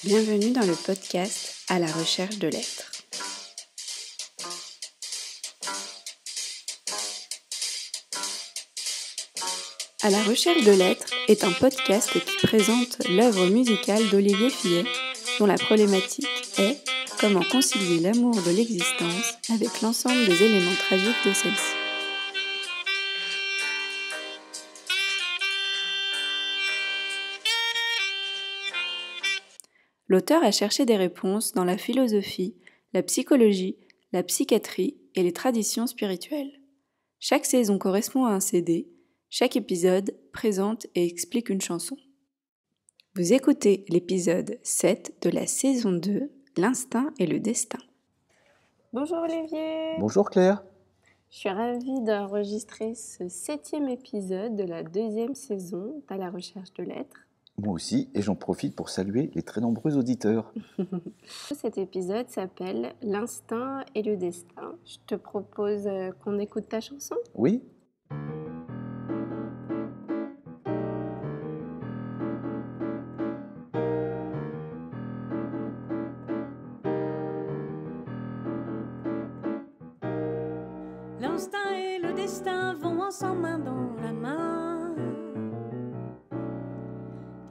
Bienvenue dans le podcast À la recherche de l'être. À la recherche de l'être est un podcast qui présente l'œuvre musicale d'Olivier Fillet, dont la problématique est comment concilier l'amour de l'existence avec l'ensemble des éléments tragiques de celle-ci. L'auteur a cherché des réponses dans la philosophie, la psychologie, la psychiatrie et les traditions spirituelles. Chaque saison correspond à un CD, chaque épisode présente et explique une chanson. Vous écoutez l'épisode 7 de la saison 2, L'instinct et le destin. Bonjour Olivier. Bonjour Claire. Je suis ravie d'enregistrer ce 7e épisode de la 2e saison d'À la recherche de l'être. Moi aussi, et j'en profite pour saluer les très nombreux auditeurs. Cet épisode s'appelle L'instinct et le destin. Je te propose qu'on écoute ta chanson. Oui. L'instinct et le destin vont ensemble main dans la main.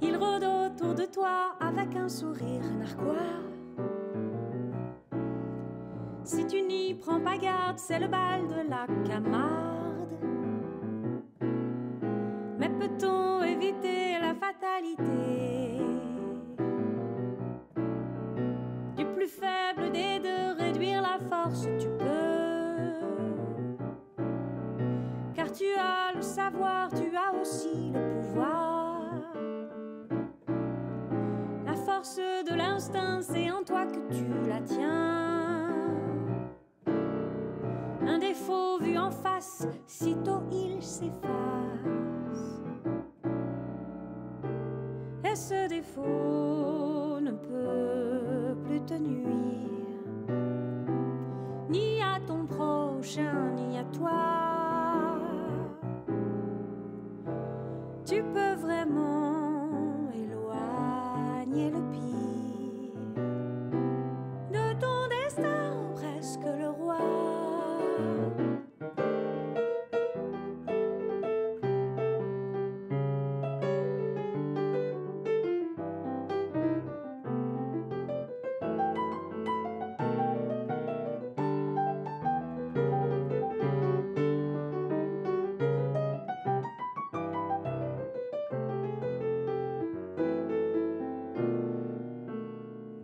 Ils rôdent autour de toi avec un sourire narquois. Si tu n'y prends pas garde, c'est le bal de la Camarde. Mais peut-on éviter la fatalité? Du plus faible des deux, réduire la force, tu peux. Car tu as le savoir, tu as aussi le pouvoir. La force de l'instinct, c'est en toi que tu la tiens. Un défaut vu en face, sitôt il s'efface. Et ce défaut ne peut plus te nuire, ni à ton prochain, ni à toi. Tu peux vraiment éloigner le pire de ton destin, presque le roi.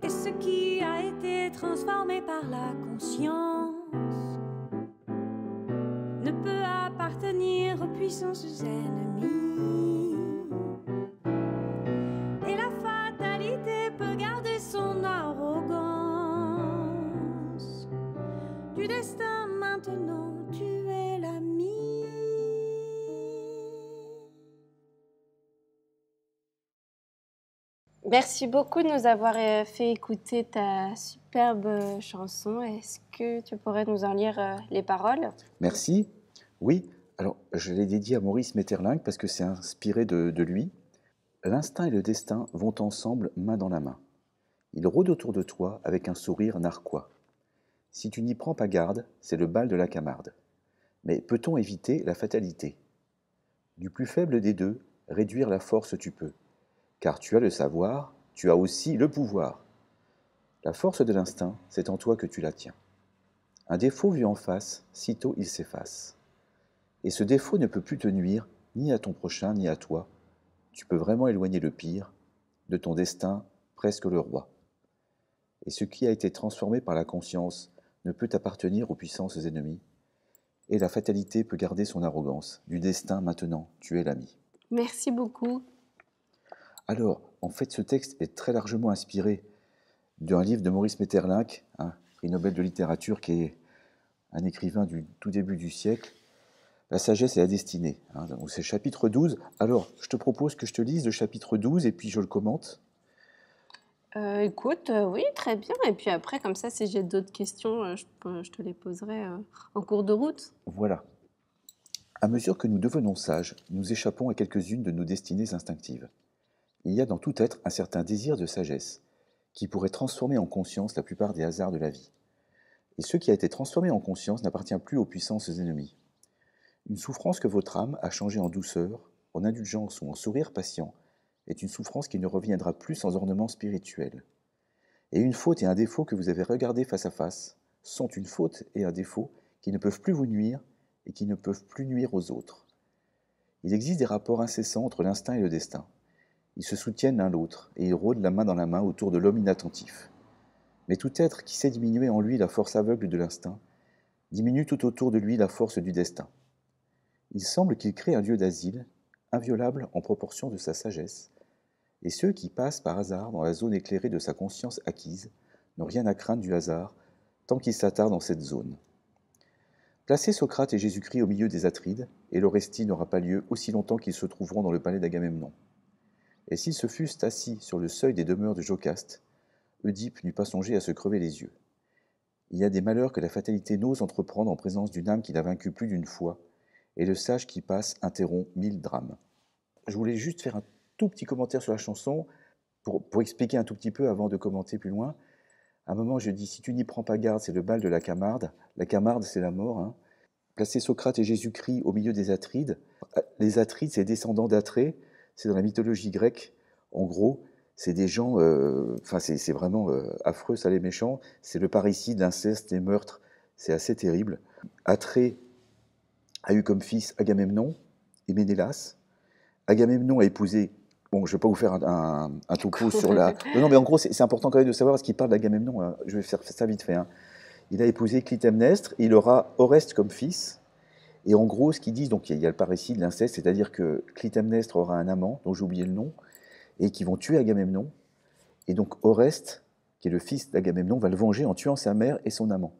Et ce qui a été transformé par la conscience ne peut appartenir aux puissances ennemies. Et la fatalité peut garder son arrogance. Du destin maintenant, tu es l'ami. Merci beaucoup de nous avoir fait écouter ta superbe chanson. Est-ce que tu pourrais nous en lire les paroles ? Merci. Oui, alors je l'ai dédié à Maurice Maeterlinck parce que c'est inspiré de lui. L'instinct et le destin vont ensemble main dans la main. Ils rôdent autour de toi avec un sourire narquois. Si tu n'y prends pas garde, c'est le bal de la Camarde. Mais peut-on éviter la fatalité? Du plus faible des deux, réduire la force tu peux. Car tu as le savoir, tu as aussi le pouvoir. La force de l'instinct, c'est en toi que tu la tiens. Un défaut vu en face, sitôt il s'efface. Et ce défaut ne peut plus te nuire, ni à ton prochain, ni à toi. Tu peux vraiment éloigner le pire, de ton destin, presque le roi. Et ce qui a été transformé par la conscience ne peut appartenir aux puissances ennemies. Et la fatalité peut garder son arrogance. Du destin, maintenant, tu es l'ami. Merci beaucoup. Alors, en fait, ce texte est très largement inspiré d'un livre de Maurice Maeterlinck, prix Nobel de littérature, qui est un écrivain du tout début du siècle, La sagesse et la destinée. Donc c'est chapitre 12. Alors, je te propose que je te lise le chapitre 12 et puis je le commente. Écoute, oui, très bien. Et puis après, comme ça, si j'ai d'autres questions, je te les poserai en cours de route. Voilà. À mesure que nous devenons sages, nous échappons à quelques-unes de nos destinées instinctives. Il y a dans tout être un certain désir de sagesse, qui pourrait transformer en conscience la plupart des hasards de la vie. Et ce qui a été transformé en conscience n'appartient plus aux puissances ennemies. Une souffrance que votre âme a changée en douceur, en indulgence ou en sourire patient est une souffrance qui ne reviendra plus sans ornement spirituel. Et une faute et un défaut que vous avez regardés face à face sont une faute et un défaut qui ne peuvent plus vous nuire et qui ne peuvent plus nuire aux autres. Il existe des rapports incessants entre l'instinct et le destin. Ils se soutiennent l'un l'autre et ils rôdent la main dans la main autour de l'homme inattentif. Mais tout être qui sait diminuer en lui la force aveugle de l'instinct diminue tout autour de lui la force du destin. Il semble qu'il crée un lieu d'asile, inviolable en proportion de sa sagesse, et ceux qui passent par hasard dans la zone éclairée de sa conscience acquise n'ont rien à craindre du hasard tant qu'ils s'attardent dans cette zone. Placez Socrate et Jésus-Christ au milieu des Atrides, et l'Orestie n'aura pas lieu aussi longtemps qu'ils se trouveront dans le palais d'Agamemnon. Et s'ils se fussent assis sur le seuil des demeures de Jocaste, Oedipe n'eût pas songé à se crever les yeux. Il y a des malheurs que la fatalité n'ose entreprendre en présence d'une âme qui l'a vaincu plus d'une fois, et le sage qui passe interrompt 1000 drames. Je voulais juste faire un tout petit commentaire sur la chanson, pour expliquer un tout petit peu avant de commenter plus loin. À un moment, je dis, si tu n'y prends pas garde, c'est le bal de la Camarde. La Camarde, c'est la mort. Hein. Placer Socrate et Jésus-Christ au milieu des Atrides. Les Atrides, c'est descendants d'Atrée, c'est dans la mythologie grecque. En gros, c'est des gens, c'est vraiment affreux, ça les méchants. C'est le parricide, l'inceste, les meurtres. C'est assez terrible. Atrée a eu comme fils Agamemnon et Ménélas. Agamemnon a épousé... Bon, je ne vais pas vous faire un topo sur la... Non, mais en gros, c'est important quand même de savoir ce qu'il parle d'Agamemnon. Hein. Je vais faire ça vite fait. Hein. Il a épousé Clytemnestre, il aura Oreste comme fils. Et en gros, ce qu'ils disent, donc il y a le parricide, l'inceste, c'est-à-dire que Clytemnestre aura un amant, dont j'ai oublié le nom, et qui vont tuer Agamemnon. Et donc Oreste, qui est le fils d'Agamemnon, va le venger en tuant sa mère et son amant.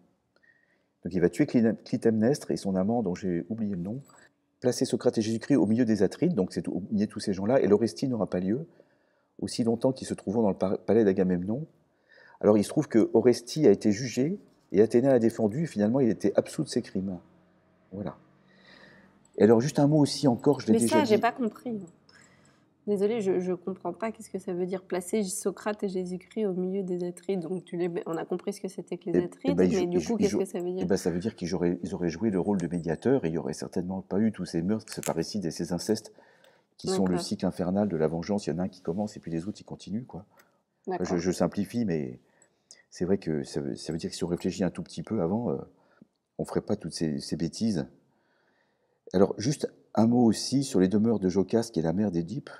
Donc il va tuer Clytemnestre et son amant, dont j'ai oublié le nom, placer Socrate et Jésus-Christ au milieu des Atrides, donc c'est au milieu de tous ces gens-là, et l'Orestie n'aura pas lieu, aussi longtemps qu'ils se trouveront dans le palais d'Agamemnon. Alors il se trouve que Orestie a été jugé, et Athéna l'a défendu, et finalement il était absous de ses crimes. Voilà. Et alors juste un mot aussi encore, je l'ai déjà dit... Mais ça, j'ai pas compris. Désolée, je ne comprends pas qu'est-ce que ça veut dire placer Socrate et Jésus-Christ au milieu des Atrides. Donc on a compris ce que c'était que les Atrides, mais du coup, qu'est-ce que ça veut dire? Ça veut dire qu'ils auraient joué le rôle de médiateur et il n'y aurait certainement pas eu tous ces meurtres, ce parricide et ces incestes qui sont le cycle infernal de la vengeance. Il y en a un qui commence et puis les autres qui continuent. Quoi. Je simplifie, mais c'est vrai que ça veut dire que si on réfléchit un tout petit peu avant, on ne ferait pas toutes ces bêtises. Alors, juste un mot aussi sur les demeures de Jocaste, qui est la mère d'Oedipe.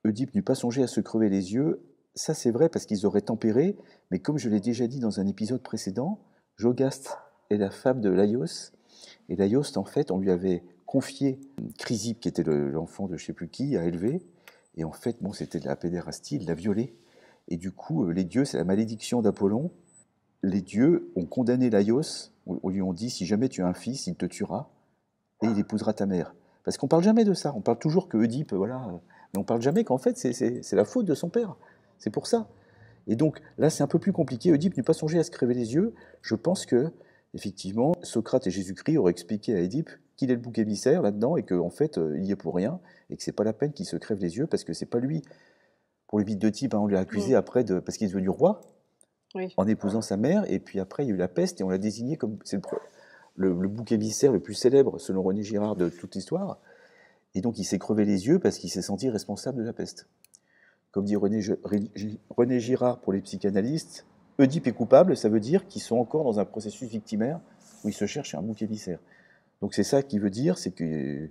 Oedipe n'eut pas songé à se crever les yeux. Ça, c'est vrai parce qu'ils auraient tempéré, mais comme je l'ai déjà dit dans un épisode précédent, Jocaste est la femme de Laios. Et Laios, en fait, on lui avait confié Chrysippe, qui était l'enfant de je ne sais plus qui, à élever. Et en fait, c'était de la pédérastie, il l'a violée. Et du coup, les dieux, c'est la malédiction d'Apollon. Les dieux ont condamné Laios, on lui ont dit, si jamais tu as un fils, il te tuera, et il épousera ta mère. Parce qu'on ne parle jamais de ça, on parle toujours que Oedipe, voilà... Mais on ne parle jamais qu'en fait, c'est la faute de son père. C'est pour ça. Et donc, là, c'est un peu plus compliqué. Oedipe n'eut pas songé à se crever les yeux. Je pense que, effectivement, Socrate et Jésus-Christ auraient expliqué à Oedipe qu'il est le bouc émissaire là-dedans et qu'en fait, il y est pour rien et que ce n'est pas la peine qu'il se crève les yeux parce que ce n'est pas lui. Pour le mythe d'Oedipe, on l'a accusé après parce qu'il est devenu roi en épousant sa mère. Et puis après, il y a eu la peste et on l'a désigné comme c'est le bouc émissaire le plus célèbre, selon René Girard, de toute l'histoire. Et donc il s'est crevé les yeux parce qu'il s'est senti responsable de la peste. Comme dit René Girard pour les psychanalystes, Oedipe est coupable, ça veut dire qu'ils sont encore dans un processus victimaire où ils se cherchent un bouc émissaire. Donc c'est ça qui veut dire, c'est que...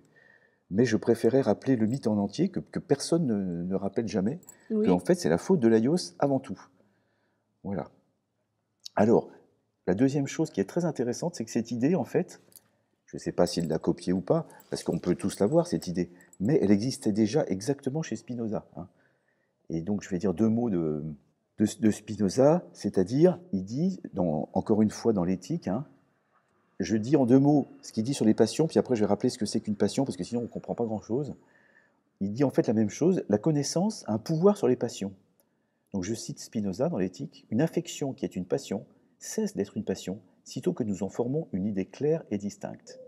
Mais je préférais rappeler le mythe en entier, que personne ne rappelle jamais, qu'en fait c'est la faute de Laios avant tout. Voilà. Alors, la deuxième chose qui est très intéressante, c'est que cette idée, en fait... Je ne sais pas s'il l'a copiée ou pas, parce qu'on peut tous l'avoir, cette idée. Mais elle existait déjà exactement chez Spinoza. Hein. Et donc, je vais dire deux mots de Spinoza, c'est-à-dire, il dit, encore une fois dans l'éthique, hein, je dis en deux mots ce qu'il dit sur les passions, puis après je vais rappeler ce que c'est qu'une passion, parce que sinon on ne comprend pas grand-chose. Il dit en fait la même chose, la connaissance a un pouvoir sur les passions. Donc je cite Spinoza dans l'éthique, une affection qui est une passion cesse d'être une passion, sitôt que nous en formons une idée claire et distincte.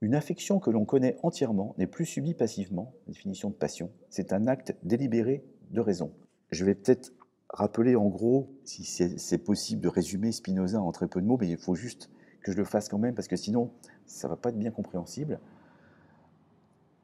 Une affection que l'on connaît entièrement n'est plus subie passivement, définition de passion, c'est un acte délibéré de raison. Je vais peut-être rappeler en gros, si c'est possible de résumer Spinoza en très peu de mots, mais il faut juste que je le fasse quand même, parce que sinon, ça ne va pas être bien compréhensible.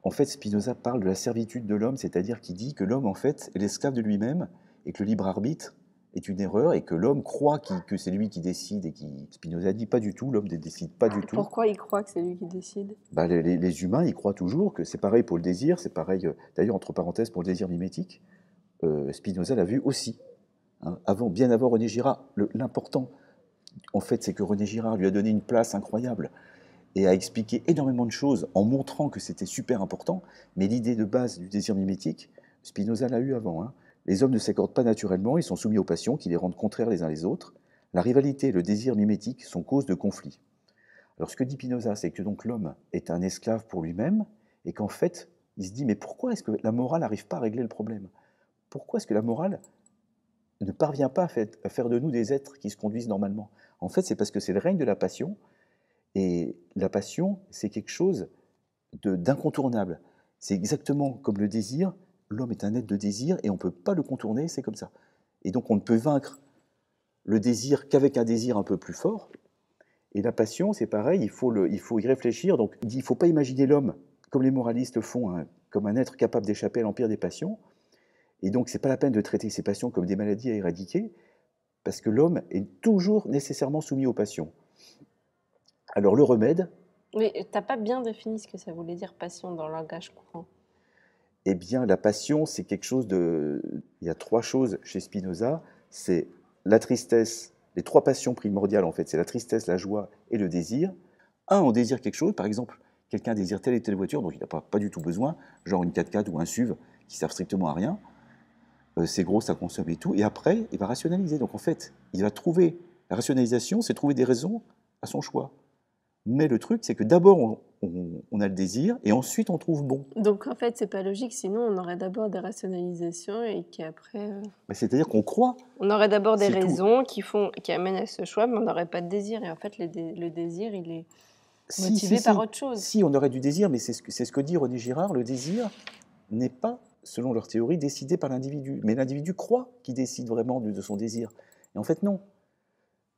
En fait, Spinoza parle de la servitude de l'homme, c'est-à-dire qu'il dit que l'homme, en fait, est l'esclave de lui-même, et que le libre arbitre est une erreur, et que l'homme croit que c'est lui qui décide, et qui... Spinoza dit pas du tout, l'homme ne décide pas du tout. Pourquoi il croit que c'est lui qui décide? Les humains, ils croient toujours que c'est pareil pour le désir, c'est pareil, d'ailleurs, entre parenthèses, pour le désir mimétique, Spinoza l'a vu aussi, hein, bien avant René Girard. L'important, en fait, c'est que René Girard lui a donné une place incroyable, et a expliqué énormément de choses en montrant que c'était super important, mais l'idée de base du désir mimétique, Spinoza l'a eu avant. Hein. Les hommes ne s'accordent pas naturellement, ils sont soumis aux passions qui les rendent contraires les uns les autres. La rivalité et le désir mimétique sont cause de conflits. Alors ce que dit Spinoza, c'est que donc l'homme est un esclave pour lui-même, et qu'en fait, il se dit, mais pourquoi est-ce que la morale n'arrive pas à régler le problème? Pourquoi est-ce que la morale ne parvient pas à faire de nous des êtres qui se conduisent normalement? En fait, c'est parce que c'est le règne de la passion. Et la passion, c'est quelque chose d'incontournable. C'est exactement comme le désir. L'homme est un être de désir et on ne peut pas le contourner, c'est comme ça. Et donc on ne peut vaincre le désir qu'avec un désir un peu plus fort. Et la passion, c'est pareil, il faut y réfléchir. Donc il ne faut pas imaginer l'homme, comme les moralistes font, hein, comme un être capable d'échapper à l'empire des passions. Et donc ce n'est pas la peine de traiter ces passions comme des maladies à éradiquer, parce que l'homme est toujours nécessairement soumis aux passions. Alors le remède... Mais tu n'as pas bien défini ce que ça voulait dire passion dans le langage courant. Eh bien, la passion, c'est quelque chose de... Il y a 3 choses chez Spinoza. C'est la tristesse, les 3 passions primordiales, en fait, c'est la tristesse, la joie et le désir. On désire quelque chose, par exemple, quelqu'un désire telle et telle voiture dont il n'a pas du tout besoin, genre une 4x4 ou un SUV, qui ne servent strictement à rien. C'est gros, ça consomme et tout. Et après, il va rationaliser. Donc, en fait, il va trouver... La rationalisation, c'est trouver des raisons à son choix. Mais le truc, c'est que d'abord, on a le désir, et ensuite, on trouve bon. Donc, en fait, c'est pas logique, sinon on aurait d'abord des rationalisations et qu'après... C'est-à-dire qu'on croit. On aurait d'abord des raisons qui amènent à ce choix, mais on n'aurait pas de désir. Et en fait, le désir, il est motivé par autre chose. Si, on aurait du désir, mais c'est ce que dit René Girard, le désir n'est pas, selon leur théorie, décidé par l'individu. Mais l'individu croit qu'il décide vraiment de son désir. Et en fait, non.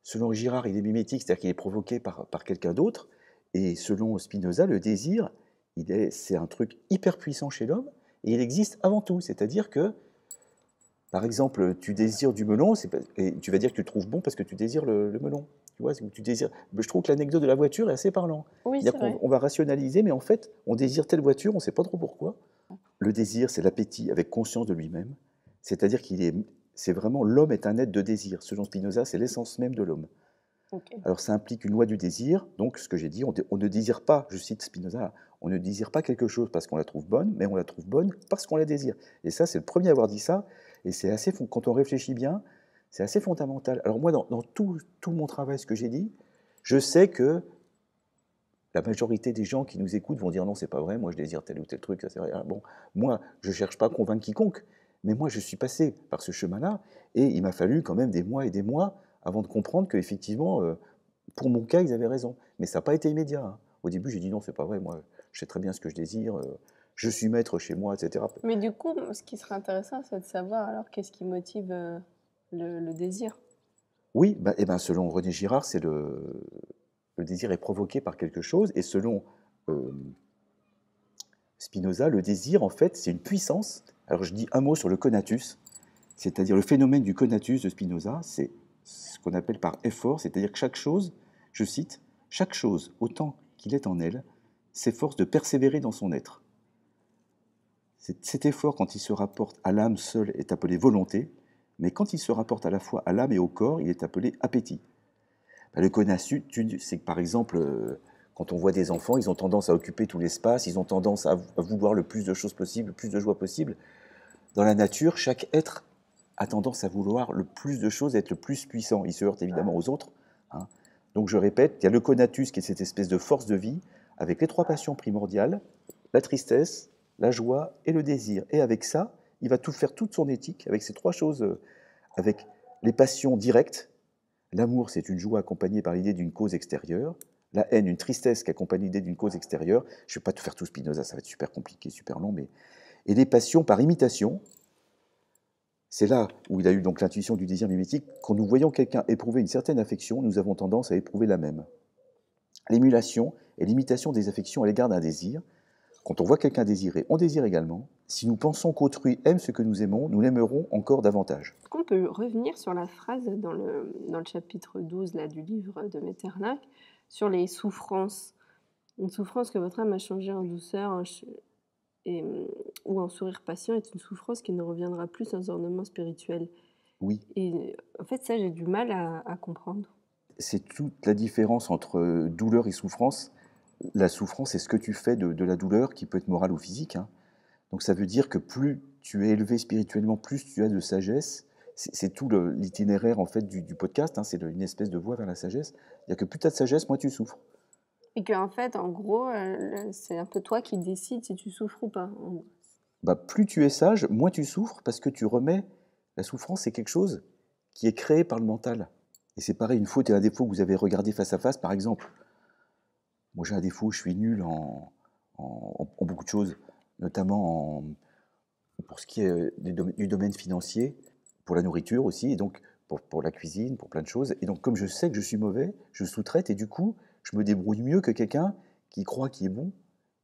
Selon Girard, il est mimétique, c'est-à-dire qu'il est provoqué par quelqu'un d'autre. Et selon Spinoza, le désir, c'est un truc hyper puissant chez l'homme, et il existe avant tout. C'est-à-dire que, par exemple, tu désires du melon, et tu vas dire que tu le trouves bon parce que tu désires le melon. Tu vois, tu désires. Je trouve que l'anecdote de la voiture est assez parlant. Oui, c'est vrai. On va rationaliser, mais en fait, on désire telle voiture, on ne sait pas trop pourquoi. Le désir, c'est l'appétit avec conscience de lui-même. C'est-à-dire c'est vraiment l'homme est un être de désir. Selon Spinoza, c'est l'essence même de l'homme. Okay. Alors ça implique une loi du désir. Donc ce que j'ai dit, on ne désire pas, je cite Spinoza, on ne désire pas quelque chose parce qu'on la trouve bonne, mais on la trouve bonne parce qu'on la désire. Et ça, c'est le premier à avoir dit ça. Et c'est assez, quand on réfléchit bien, c'est assez fondamental. Alors moi, dans tout mon travail, ce que j'ai dit, je sais que la majorité des gens qui nous écoutent vont dire non, c'est pas vrai, moi je désire tel ou tel truc, ça c'est rien. Bon, moi, je cherche pas à convaincre quiconque. Mais moi, je suis passé par ce chemin-là, et il m'a fallu quand même des mois et des mois avant de comprendre qu'effectivement, pour mon cas, ils avaient raison. Mais ça n'a pas été immédiat. Hein. Au début, j'ai dit non, c'est pas vrai, moi, je sais très bien ce que je désire, je suis maître chez moi, etc. Mais du coup, ce qui serait intéressant, c'est de savoir alors qu'est-ce qui motive le désir. Oui, selon René Girard, c'est le désir est provoqué par quelque chose, et selon Spinoza, le désir, en fait, c'est une puissance. Alors je dis un mot sur le conatus, c'est-à-dire le phénomène du conatus de Spinoza, c'est ce qu'on appelle par effort, c'est-à-dire que chaque chose, je cite, « chaque chose, autant qu'il est en elle, s'efforce de persévérer dans son être ». Cet effort, quand il se rapporte à l'âme seule, est appelé volonté, mais quand il se rapporte à la fois à l'âme et au corps, il est appelé appétit. Le conatus, c'est que par exemple, quand on voit des enfants, ils ont tendance à occuper tout l'espace, ils ont tendance à vouloir le plus de choses possible, le plus de joie possible. Dans la nature, chaque être a tendance à vouloir le plus de choses, être le plus puissant. Il se heurte évidemment aux autres. Hein. Donc je répète, il y a le conatus qui est cette espèce de force de vie, avec les 3 passions primordiales, la tristesse, la joie et le désir. Et avec ça, il va faire toute son éthique, avec ces 3 choses, avec les passions directes. L'amour, c'est une joie accompagnée par l'idée d'une cause extérieure. La haine, une tristesse qui accompagne l'idée d'une cause extérieure. Je ne vais pas tout faire tout Spinoza, ça va être super compliqué, super long. Et les passions par imitation, C'est là où il a eu donc l'intuition du désir mimétique. Quand nous voyons quelqu'un éprouver une certaine affection, nous avons tendance à éprouver la même. L'émulation est l'imitation des affections à l'égard d'un désir. Quand on voit quelqu'un désirer, on désire également. Si nous pensons qu'autrui aime ce que nous aimons, nous l'aimerons encore davantage. Est-ce qu'on peut revenir sur la phrase dans le chapitre 12 là, du livre de Metternich sur les souffrances? Une souffrance que votre âme a changée en douceur ou en sourire patient est une souffrance qui ne reviendra plus sans ornement spirituel. Oui. Et en fait, ça, j'ai du mal à comprendre. C'est toute la différence entre douleur et souffrance. La souffrance, c'est ce que tu fais de la douleur, qui peut être morale ou physique, hein. Donc ça veut dire que plus tu es élevé spirituellement, plus tu as de sagesse. C'est tout l'itinéraire en fait du podcast, hein, c'est une espèce de voie vers la sagesse. C'est-à-dire que plus tu as de sagesse, moins tu souffres. Et qu'en fait, en gros, c'est un peu toi qui décides si tu souffres ou pas. Plus tu es sage, moins tu souffres, parce que tu remets... La souffrance, c'est quelque chose qui est créé par le mental. Et c'est pareil, une faute et un défaut que vous avez regardé face à face, par exemple. Moi, j'ai un défaut, je suis nul en beaucoup de choses, notamment pour ce qui est du domaine financier, pour la nourriture aussi, et donc pour la cuisine, pour plein de choses. Et donc, comme je sais que je suis mauvais, je sous-traite, et du coup, je me débrouille mieux que quelqu'un qui croit qu'il est bon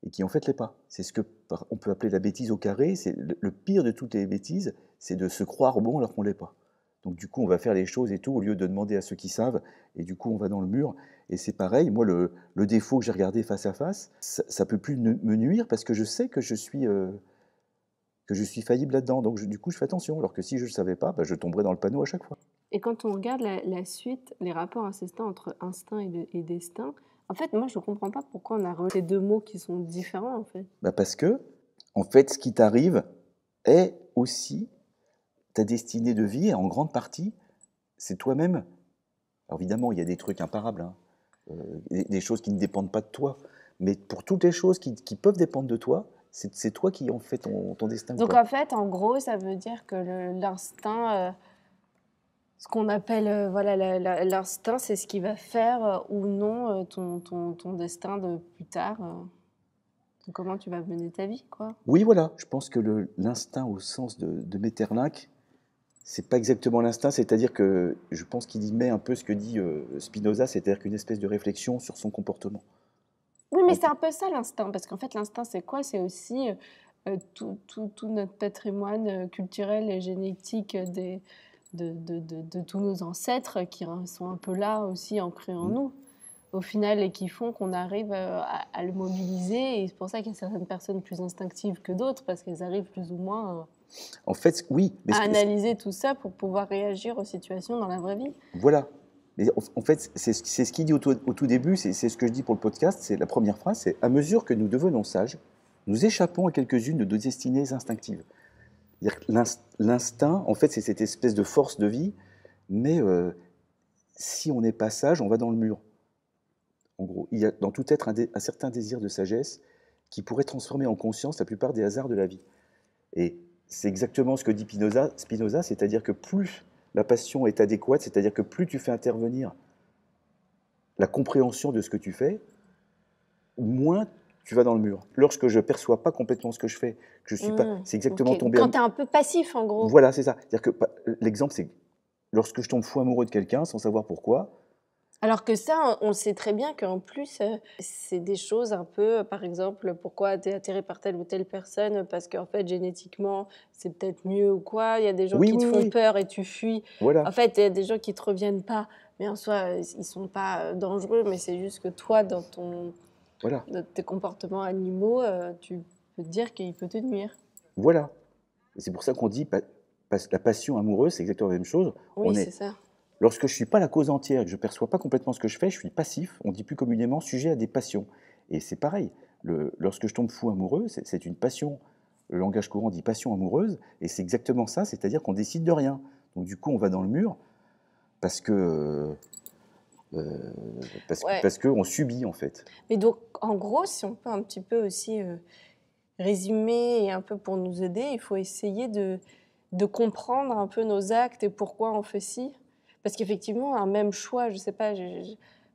et qui en fait l'est pas. C'est ce qu'on peut appeler la bêtise au carré. C'est le pire de toutes les bêtises, c'est de se croire bon alors qu'on l'est pas. Donc du coup, on va faire les choses et tout, au lieu de demander à ceux qui savent, et du coup, on va dans le mur. Et c'est pareil, moi, le défaut que j'ai regardé face à face, ça peut plus me nuire, parce que je sais que je suis faillible là-dedans. Donc du coup, je fais attention, alors que si je ne le savais pas, je tomberais dans le panneau à chaque fois. Et quand on regarde la suite, les rapports incessants entre instinct et destin, en fait, moi, je ne comprends pas pourquoi on a relié ces deux mots qui sont différents, en fait. Parce que, en fait, ce qui t'arrive est aussi ta destinée de vie, et en grande partie, c'est toi-même. Alors évidemment, il y a des trucs imparables, hein, des choses qui ne dépendent pas de toi. Mais pour toutes les choses qui peuvent dépendre de toi, c'est toi qui en fais ton destin. Donc en fait, en gros, ça veut dire que l'instinct, ce qu'on appelle l'instinct, c'est ce qui va faire ou non ton destin de plus tard. Comment tu vas mener ta vie, quoi. Oui, voilà. Je pense que l'instinct au sens de Metternich, c'est pas exactement l'instinct, c'est-à-dire que je pense qu'il y met un peu ce que dit Spinoza, c'est-à-dire qu'une espèce de réflexion sur son comportement. Oui, mais c'est un peu ça l'instinct, parce qu'en fait, l'instinct, c'est quoi? C'est aussi tout notre patrimoine culturel et génétique de tous nos ancêtres qui sont un peu là aussi ancrés en nous, au final, et qui font qu'on arrive à le mobiliser. Et c'est pour ça qu'il y a certaines personnes plus instinctives que d'autres, parce qu'elles arrivent plus ou moins en fait, oui, mais à analyser tout ça pour pouvoir réagir aux situations dans la vraie vie. Voilà. Mais en fait, c'est ce qu'il dit au tout début, c'est ce que je dis pour le podcast, c'est la première phrase, c'est « À mesure que nous devenons sages, nous échappons à quelques-unes de nos destinées instinctives. » L'instinct, en fait, c'est cette espèce de force de vie, mais si on n'est pas sage, on va dans le mur. En gros, il y a dans tout être un certain désir de sagesse qui pourrait transformer en conscience la plupart des hasards de la vie. Et c'est exactement ce que dit Spinoza, c'est-à-dire que plus la passion est adéquate, c'est-à-dire que plus tu fais intervenir la compréhension de ce que tu fais, moins tu vas dans le mur. Lorsque je ne perçois pas complètement ce que je fais, que je suis pas, c'est exactement tomber... Quand tu es un peu passif, en gros. Voilà, c'est ça. C'est-à-dire que l'exemple, c'est lorsque je tombe fou amoureux de quelqu'un sans savoir pourquoi. Alors que ça, on sait très bien qu'en plus, c'est des choses un peu, par exemple, pourquoi tu es attiré par telle ou telle personne, parce qu'en fait, génétiquement, c'est peut-être mieux ou quoi. Il y a des gens qui te font peur et tu fuis. Voilà. En fait, il y a des gens qui ne te reviennent pas, mais en soi, ils ne sont pas dangereux, mais c'est juste que toi, dans tes comportements animaux, tu peux te dire qu'il peut te nuire. Voilà. Et c'est pour ça qu'on dit la passion amoureuse, c'est exactement la même chose. Oui, c'est ça. Lorsque je ne suis pas la cause entière et que je ne perçois pas complètement ce que je fais, je suis passif, on dit plus communément sujet à des passions. Et c'est pareil, lorsque je tombe fou amoureux, c'est une passion. Le langage courant dit passion amoureuse, et c'est exactement ça, c'est-à-dire qu'on décide de rien. Donc du coup, on va dans le mur parce que on subit, en fait. Mais donc, en gros, si on peut un petit peu aussi résumer et un peu pour nous aider, il faut essayer de comprendre un peu nos actes et pourquoi on fait ci. Parce qu'effectivement, un même choix, je ne sais pas,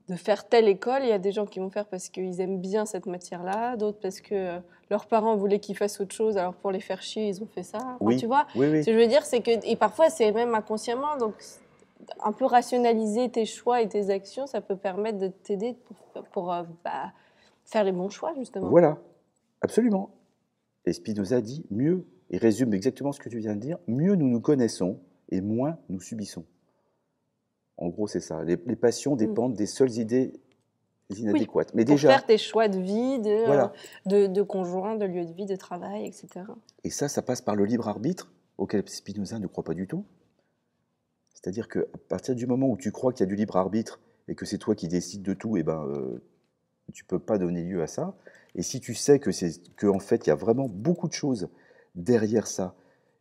de faire telle école. Il y a des gens qui vont faire parce qu'ils aiment bien cette matière-là, d'autres parce que leurs parents voulaient qu'ils fassent autre chose, alors pour les faire chier, ils ont fait ça. Enfin, Oui, tu vois, oui, oui. ce que je veux dire, c'est que, et parfois c'est même inconsciemment, donc un peu rationaliser tes choix et tes actions, ça peut permettre de t'aider pour faire les bons choix, justement. Voilà, absolument. Et Spinoza dit mieux, il résume exactement ce que tu viens de dire, mieux nous nous connaissons et moins nous subissons. En gros, c'est ça. Les passions dépendent des seules idées inadéquates. Mais Pour déjà, faire tes choix de vie, voilà. de conjoint, de lieu de vie, de travail, etc. Et ça passe par le libre arbitre, auquel Spinoza ne croit pas du tout. C'est-à-dire qu'à partir du moment où tu crois qu'il y a du libre arbitre et que c'est toi qui décides de tout, tu ne peux pas donner lieu à ça. Et si tu sais qu'en fait, il y a vraiment beaucoup de choses derrière ça,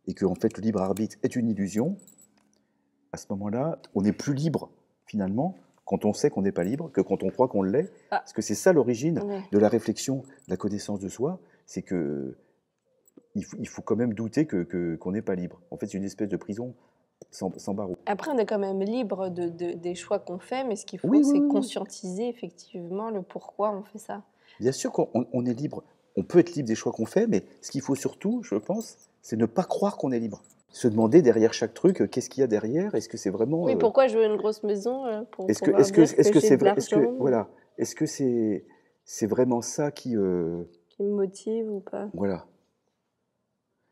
et que en fait, le libre arbitre est une illusion, à ce moment-là, on est plus libre, finalement, quand on sait qu'on n'est pas libre, que quand on croit qu'on l'est. Parce que c'est ça l'origine de la réflexion, de la connaissance de soi, c'est qu'il faut quand même douter qu'on n'est pas libre. En fait, c'est une espèce de prison sans barreaux. Après, on est quand même libre des choix qu'on fait, mais ce qu'il faut, c'est conscientiser effectivement le pourquoi on fait ça. Bien sûr qu'on est libre. On peut être libre des choix qu'on fait, mais ce qu'il faut surtout, je pense, c'est ne pas croire qu'on est libre. Se demander derrière chaque truc, qu'est-ce qu'il y a derrière? Est-ce que c'est vraiment... Oui, pourquoi je veux une grosse maison pour Est-ce que c'est vrai? Est-ce que c'est vraiment ça qui me motive ou pas? Voilà.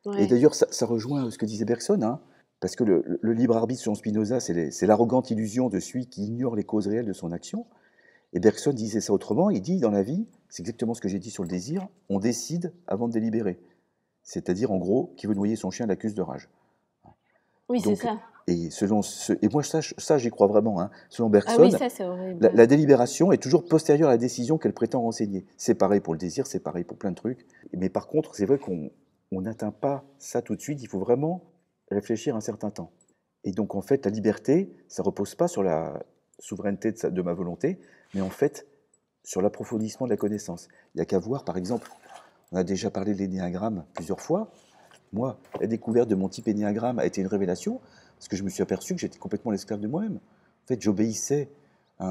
Ouais. Et d'ailleurs, ça rejoint ce que disait Bergson, hein, parce que le libre arbitre selon Spinoza, c'est l'arrogante illusion de celui qui ignore les causes réelles de son action. Et Bergson disait ça autrement, il dit dans la vie, c'est exactement ce que j'ai dit sur le désir, on décide avant de délibérer. C'est-à-dire, en gros, qui veut noyer son chien l'accuse de rage. Oui, c'est ça. Et moi, ça j'y crois vraiment. Hein. Selon Bergson, oui, ça, c'est horrible. La délibération est toujours postérieure à la décision qu'elle prétend renseigner. C'est pareil pour le désir, c'est pareil pour plein de trucs. Mais par contre, c'est vrai qu'on n'atteint pas ça tout de suite. Il faut vraiment réfléchir un certain temps. Et donc, en fait, la liberté, ça ne repose pas sur la souveraineté de ma volonté, mais en fait, sur l'approfondissement de la connaissance. Il n'y a qu'à voir, par exemple, on a déjà parlé de l'énéagramme plusieurs fois. Moi, la découverte de mon type énéagramme a été une révélation, parce que je me suis aperçu que j'étais complètement l'esclave de moi-même. En fait, j'obéissais.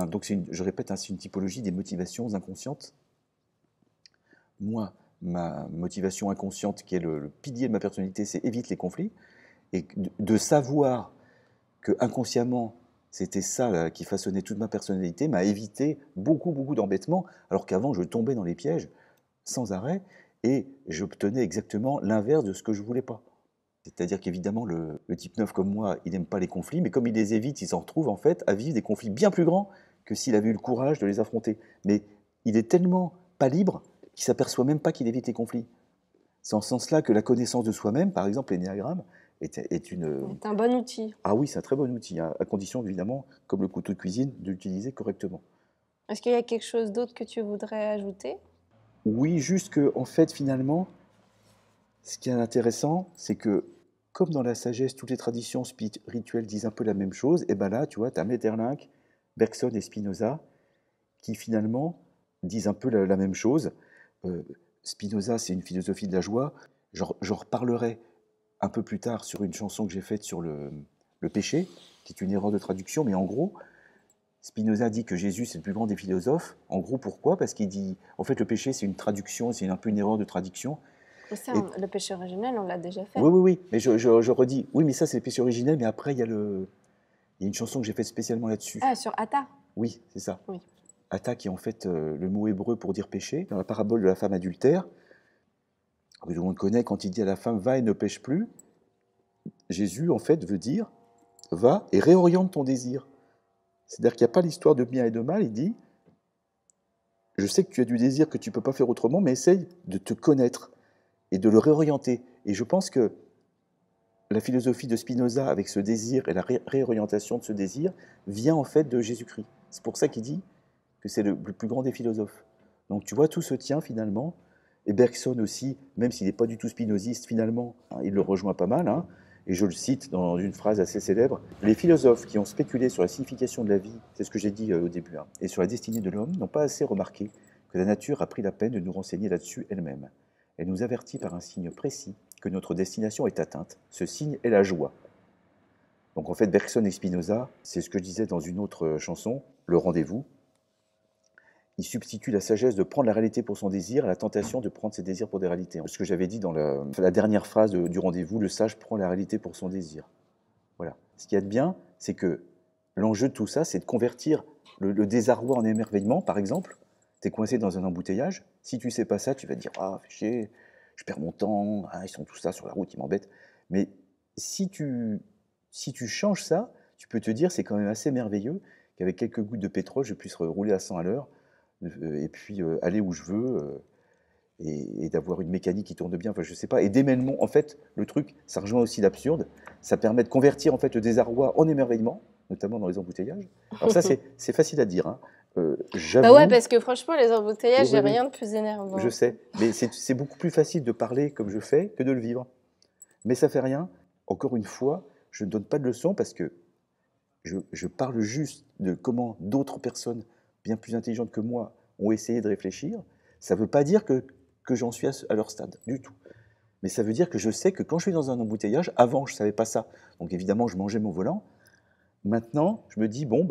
Donc, je répète, c'est une typologie des motivations inconscientes. Moi, ma motivation inconsciente, qui est le pilier de ma personnalité, c'est évite les conflits. Et de savoir que inconsciemment, c'était ça là, qui façonnait toute ma personnalité, m'a évité beaucoup, beaucoup d'embêtements, alors qu'avant, je tombais dans les pièges sans arrêt, et j'obtenais exactement l'inverse de ce que je ne voulais pas. C'est-à-dire qu'évidemment, le type 9 comme moi, il n'aime pas les conflits, mais comme il les évite, il s'en retrouve en fait à vivre des conflits bien plus grands que s'il avait eu le courage de les affronter. Mais il est tellement pas libre qu'il ne s'aperçoit même pas qu'il évite les conflits. C'est en ce sens-là que la connaissance de soi-même, par exemple l'énéagramme, est un bon outil. Ah oui, c'est un très bon outil, hein, à condition évidemment, comme le couteau de cuisine, de l'utiliser correctement. Est-ce qu'il y a quelque chose d'autre que tu voudrais ajouter? Oui, juste que, en fait, finalement, ce qui est intéressant, c'est que, comme dans la sagesse, toutes les traditions spirituelles disent un peu la même chose, et bien là, tu vois, tu as Maeterlinck, Bergson et Spinoza, qui finalement disent un peu la même chose. Spinoza, c'est une philosophie de la joie. J'en reparlerai un peu plus tard sur une chanson que j'ai faite sur le péché, qui est une erreur de traduction, mais en gros, Spinoza dit que Jésus, c'est le plus grand des philosophes. En gros, pourquoi? Parce qu'il dit, en fait, le péché, c'est une traduction, c'est un peu une erreur de traduction. Ça, le péché originel, on l'a déjà fait. Oui, mais je redis, oui, mais ça, c'est le péché originel, mais après, il y a une chanson que j'ai faite spécialement là-dessus. Ah, sur Atta? Oui, c'est ça. Oui. Atta, qui est en fait le mot hébreu pour dire péché. Dans la parabole de la femme adultère, que tout le monde connaît, quand il dit à la femme, va et ne pêche plus, Jésus, en fait, veut dire, va et réoriente ton désir. C'est-à-dire qu'il n'y a pas l'histoire de bien et de mal, il dit, je sais que tu as du désir que tu ne peux pas faire autrement, mais essaye de te connaître et de le réorienter. Et je pense que la philosophie de Spinoza, avec ce désir et la réorientation de ce désir, vient en fait de Jésus-Christ. C'est pour ça qu'il dit que c'est le plus grand des philosophes. Donc tu vois, tout se tient finalement. Et Bergson aussi, même s'il n'est pas du tout spinoziste, finalement, hein, il le rejoint pas mal, hein, et je le cite dans une phrase assez célèbre, « Les philosophes qui ont spéculé sur la signification de la vie, c'est ce que j'ai dit au début, hein, et sur la destinée de l'homme, n'ont pas assez remarqué que la nature a pris la peine de nous renseigner là-dessus elle-même. Elle nous avertit par un signe précis que notre destination est atteinte. Ce signe est la joie. » Donc en fait, Bergson et Spinoza, c'est ce que je disais dans une autre chanson, le rendez-vous, il substitue la sagesse de prendre la réalité pour son désir à la tentation de prendre ses désirs pour des réalités. Ce que j'avais dit dans la dernière phrase du rendez-vous, le sage prend la réalité pour son désir. Voilà. Ce qu'il y a de bien, c'est que l'enjeu de tout ça, c'est de convertir le désarroi en émerveillement, par exemple. Tu es coincé dans un embouteillage. Si tu ne sais pas ça, tu vas te dire « Ah, fais chier, je perds mon temps, ils sont tous là sur la route, ils m'embêtent. » Mais si tu changes ça, tu peux te dire c'est quand même assez merveilleux qu'avec quelques gouttes de pétrole, je puisse rouler à 100 à l'heure et puis aller où je veux et d'avoir une mécanique qui tourne bien. Enfin, je sais pas. Et démêlement, en fait, le truc, ça rejoint aussi l'absurde. Ça permet de convertir en fait le désarroi en émerveillement, notamment dans les embouteillages. Alors ça, c'est facile à dire. Hein. J'avoue. Bah ouais, parce que franchement, les embouteillages, Oui, j'ai rien de plus énervant. Je sais, mais c'est beaucoup plus facile de parler comme je fais que de le vivre. Mais ça fait rien. Encore une fois, je ne donne pas de leçons parce que je parle juste de comment d'autres personnes bien plus intelligentes que moi ont essayé de réfléchir. Ça ne veut pas dire que j'en suis à leur stade, du tout. Mais ça veut dire que je sais que quand je suis dans un embouteillage, avant, je ne savais pas ça. Donc évidemment, je mangeais mon volant. Maintenant, je me dis, bon,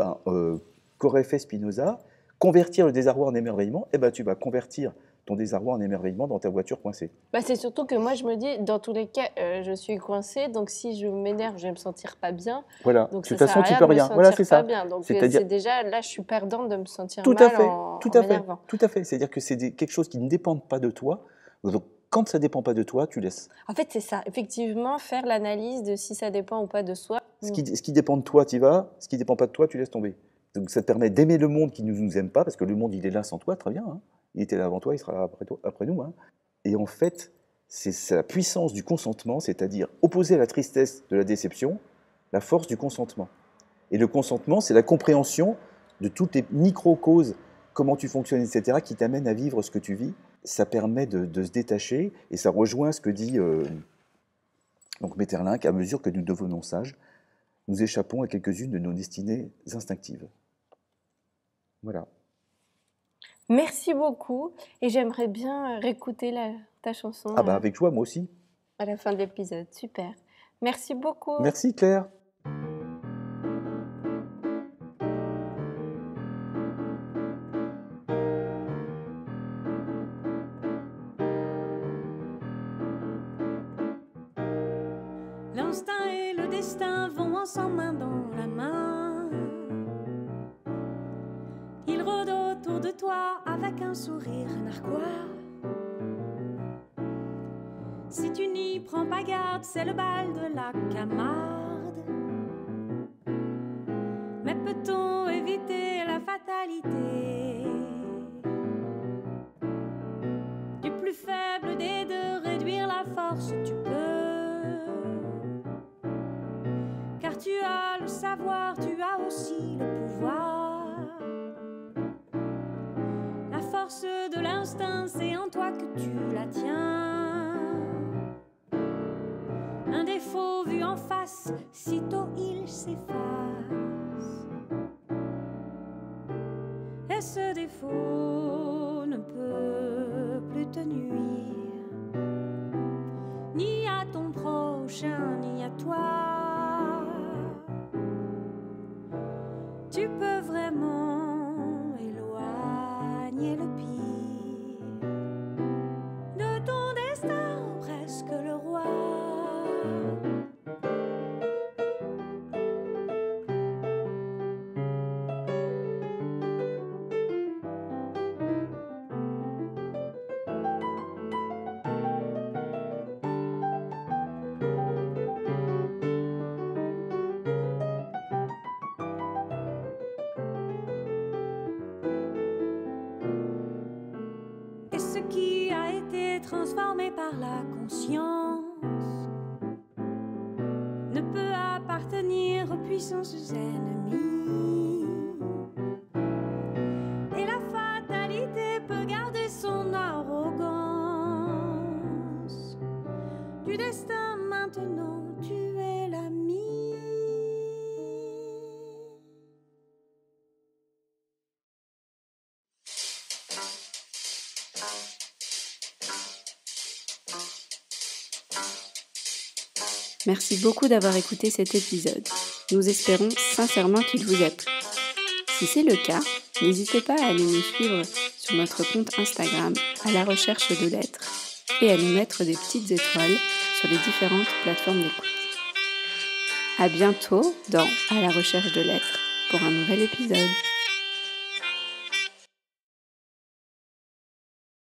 qu'aurait fait Spinoza? Convertir le désarroi en émerveillement, eh ben, tu vas convertir ton désarroi en émerveillement dans ta voiture coincée. Bah, c'est surtout que moi, je me dis, dans tous les cas, je suis coincée, donc si je m'énerve, je vais me sentir pas bien. Voilà, Donc de toute façon, tu peux rien. Voilà, c'est ça. Bien. Donc C'est-à-dire... c'est déjà, là, je suis perdante de me sentir tout mal à fait, en tout à fait, m'énervant. tout à fait. C'est-à-dire que c'est quelque chose qui ne dépend pas de toi. Donc, quand ça ne dépend pas de toi, tu laisses. En fait, c'est ça. Effectivement, faire l'analyse de si ça dépend ou pas de soi. Ce qui dépend de toi, tu y vas. Ce qui ne dépend pas de toi, tu laisses tomber. Donc, ça te permet d'aimer le monde qui ne nous aime pas, parce que le monde, il est là sans toi, très bien. Hein. Il était là avant toi, il sera là après nous. Hein. Et en fait, c'est la puissance du consentement, c'est-à-dire opposer à la tristesse de la déception, la force du consentement. Et le consentement, c'est la compréhension de toutes les micro-causes, comment tu fonctionnes, etc., qui t'amènent à vivre ce que tu vis. Ça permet de se détacher, et ça rejoint ce que dit donc Maeterlinck, à mesure que nous devenons sages, nous échappons à quelques-unes de nos destinées instinctives. Voilà. Merci beaucoup, et j'aimerais bien réécouter ta chanson. Ah bah avec joie, moi aussi. À la fin de l'épisode, super. Merci beaucoup. Merci Claire. L'instinct et le destin vont ensemble main dans la main. Ils rôdent autour de toi avec un sourire narquois. Si tu n'y prends pas garde, c'est le bal de la Camarde. Mais peut-on éviter la fatalité du plus faible des deux, réduire la force, tu peux. Car tu as le savoir, tu as aussi le pouvoir. La force de l'instinct, c'est en toi que tu la tiens. Un défaut vu en face, sitôt il s'efface. Et ce défaut ne peut plus te nuire, ni à ton prochain, ni à toi. Tu peux vraiment éloigner le pire de ton destin, presque le roi. Et ce qui a été transformé par la conscience ne peut appartenir aux puissances ennemies. Et la fatalité peut garder son arrogance. Du destin maintenant, tu es l'ami. Merci beaucoup d'avoir écouté cet épisode. Nous espérons sincèrement qu'il vous a plu. Si c'est le cas, n'hésitez pas à aller nous suivre sur notre compte Instagram à la recherche de lettres et à nous mettre des petites étoiles sur les différentes plateformes d'écoute. À bientôt dans À la recherche de lettres pour un nouvel épisode.